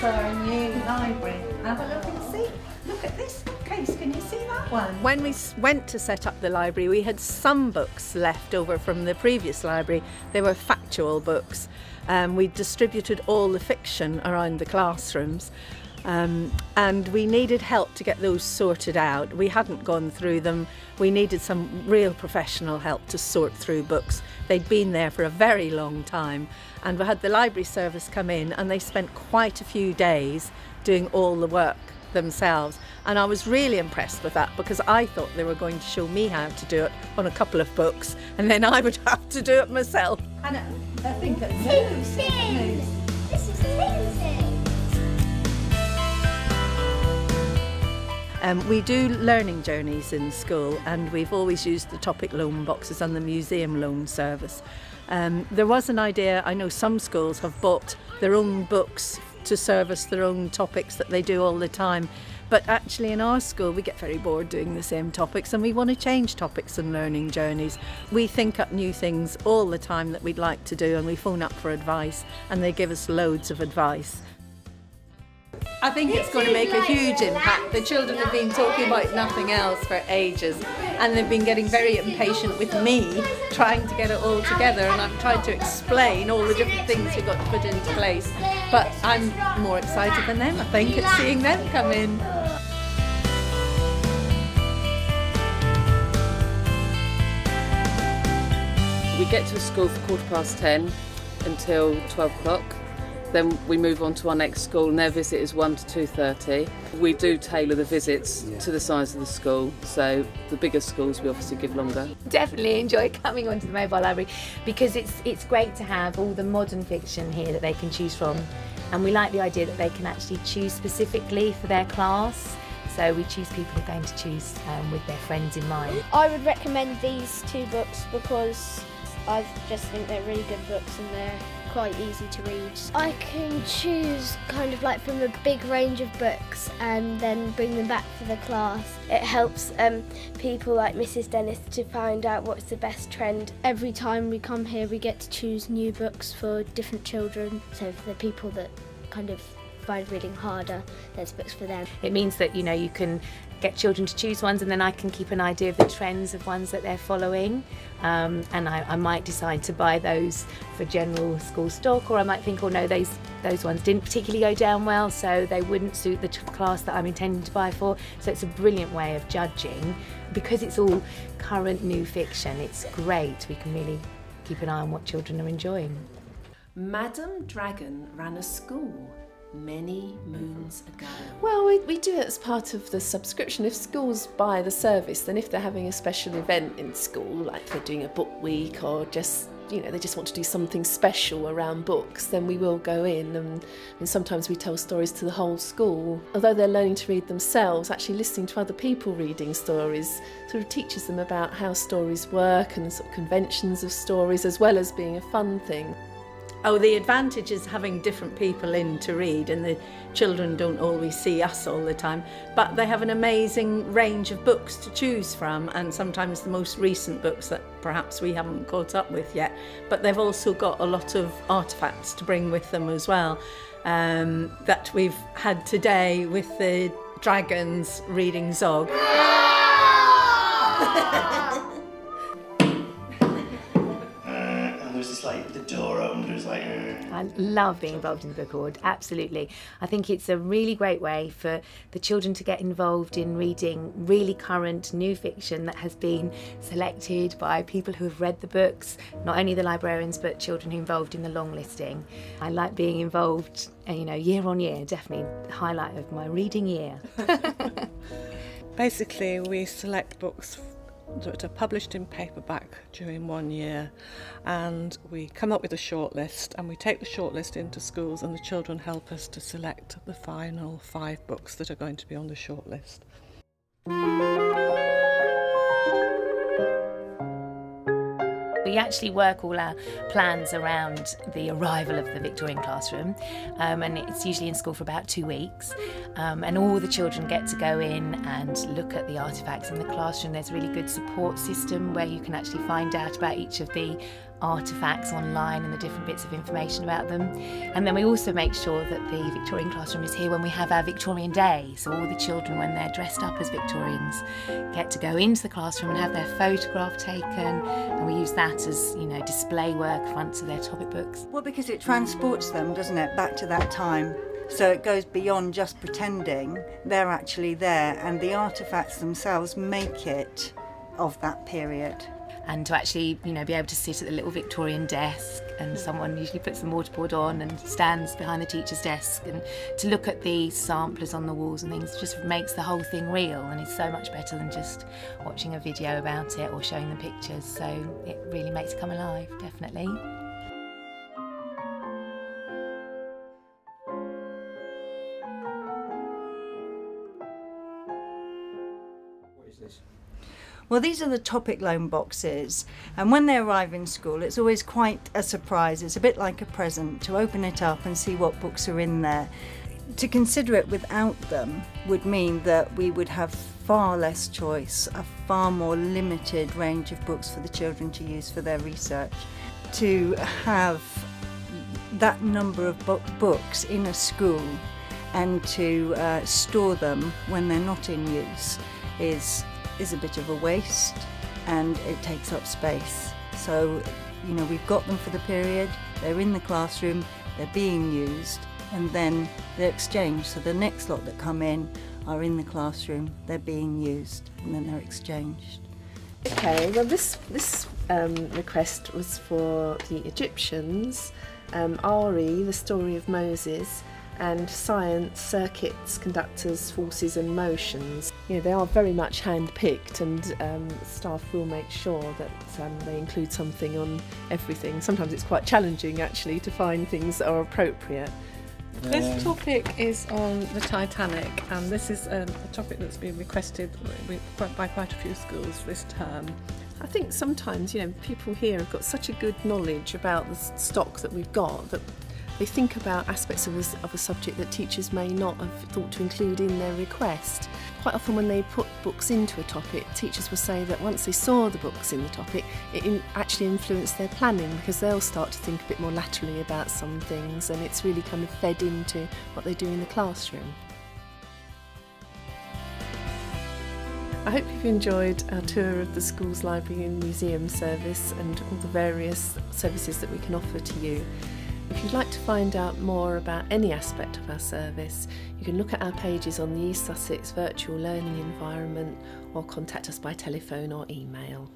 our new library. Have a look and see. Look at this bookcase, can you see that one? When we went to set up the library, we had some books left over from the previous library. They were factual books. We distributed all the fiction around the classrooms. And we needed help to get those sorted out. We hadn't gone through them. We needed some real professional help to sort through books. They'd been there for a very long time, and we had the library service come in, and they spent quite a few days doing all the work themselves. And I was really impressed with that, because I thought they were going to show me how to do it on a couple of books, and then I would have to do it myself. And I think it moves. This is amazing. We do learning journeys in school, and we've always used the topic loan boxes and the museum loan service. There was an idea, I know some schools have bought their own books to service their own topics that they do all the time, but actually in our school we get very bored doing the same topics, and we want to change topics and learning journeys. We think up new things all the time that we'd like to do, and we phone up for advice, and they give us loads of advice. I think it's going to make a huge impact. The children have been talking about nothing else for ages, and they've been getting very impatient with me trying to get it all together, and I've tried to explain all the different things we've got to put into place. But I'm more excited than them, I think, at seeing them come in. We get to school for 10:15 until 12 o'clock. Then we move on to our next school, and their visit is 1 to 2:30. We do tailor the visits to the size of the school, so the bigger schools we obviously give longer. Definitely enjoy coming onto the mobile library, because it's great to have all the modern fiction here that they can choose from, and we like the idea that they can actually choose specifically for their class. So we choose people who are going to choose with their friends in mind. I would recommend these two books because I just think they're really good books and they're quite easy to read. I can choose kind of like from a big range of books and then bring them back for the class. It helps people like Mrs. Dennis to find out what's the best trend. Every time we come here we get to choose new books for different children, so for the people that kind of find reading harder, there's books for them. It means that, you know, you can get children to choose ones, and then I can keep an idea of the trends of ones that they're following, and I might decide to buy those for general school stock, or I might think, oh no, those ones didn't particularly go down well, so they wouldn't suit the class that I'm intending to buy for. So it's a brilliant way of judging, because it's all current new fiction. It's great, we can really keep an eye on what children are enjoying. Madam Dragon ran a school many moons ago. Well, we do it as part of the subscription. If schools buy the service, then if they're having a special event in school, like they're doing a book week, or just, you know, they just want to do something special around books, then we will go in, and sometimes we tell stories to the whole school. Although they're learning to read themselves, actually listening to other people reading stories sort of teaches them about how stories work and sort of conventions of stories, as well as being a fun thing. Oh, the advantage is having different people in to read, and the children don't always see us all the time, but they have an amazing range of books to choose from, and sometimes the most recent books that perhaps we haven't caught up with yet, but they've also got a lot of artefacts to bring with them as well, that we've had today with the dragons reading Zog. Like the door opened, it was like... I love being involved in the book award, absolutely. I think it's a really great way for the children to get involved in reading really current new fiction that has been selected by people who have read the books, not only the librarians but children who are involved in the long listing. I like being involved, you know, year on year, definitely the highlight of my reading year. Basically, we select books that are published in paperback during 1 year, and we come up with a shortlist, and we take the shortlist into schools, and the children help us to select the final 5 books that are going to be on the shortlist. We actually work all our plans around the arrival of the Victorian classroom, and it's usually in school for about 2 weeks, and all the children get to go in and look at the artefacts in the classroom. There's a really good support system where you can actually find out about each of the artefacts online and the different bits of information about them. And then we also make sure that the Victorian classroom is here when we have our Victorian Day. So all the children, when they're dressed up as Victorians, get to go into the classroom and have their photograph taken, and we use that as, you know, display work fronts of their topic books. Well, because it transports them, doesn't it, back to that time. So it goes beyond just pretending, they're actually there, and the artefacts themselves make it of that period. And to actually, you know, be able to sit at the little Victorian desk, and someone usually puts the mortarboard on and stands behind the teacher's desk, and to look at the samplers on the walls and things just makes the whole thing real, and it's so much better than just watching a video about it or showing them pictures. So it really makes it come alive, definitely. What is this? Well, these are the topic loan boxes, and when they arrive in school it's always quite a surprise. It's a bit like a present to open it up and see what books are in there. To consider it without them would mean that we would have far less choice, a far more limited range of books for the children to use for their research. To have that number of books in a school and to store them when they're not in use is a bit of a waste, and it takes up space. So, you know, we've got them for the period, they're in the classroom, they're being used, and then they're exchanged. So the next lot that come in are in the classroom, they're being used, and then they're exchanged. Okay, well this request was for the Egyptians, Ari, the story of Moses, and science, circuits, conductors, forces and motions. You know, they are very much hand-picked, and staff will make sure that they include something on everything. Sometimes it's quite challenging actually to find things that are appropriate. This topic is on the Titanic, and this is a topic that's been requested by quite a few schools this term. I think sometimes, you know, people here have got such a good knowledge about the stock that we've got that they think about aspects of a subject that teachers may not have thought to include in their request. Quite often when they put books into a topic, teachers will say that once they saw the books in the topic, it actually influenced their planning, because they'll start to think a bit more laterally about some things, and it's really kind of fed into what they do in the classroom. I hope you've enjoyed our tour of the school's library and museum service and all the various services that we can offer to you. If you'd like to find out more about any aspect of our service, you can look at our pages on the East Sussex virtual learning environment, or contact us by telephone or email.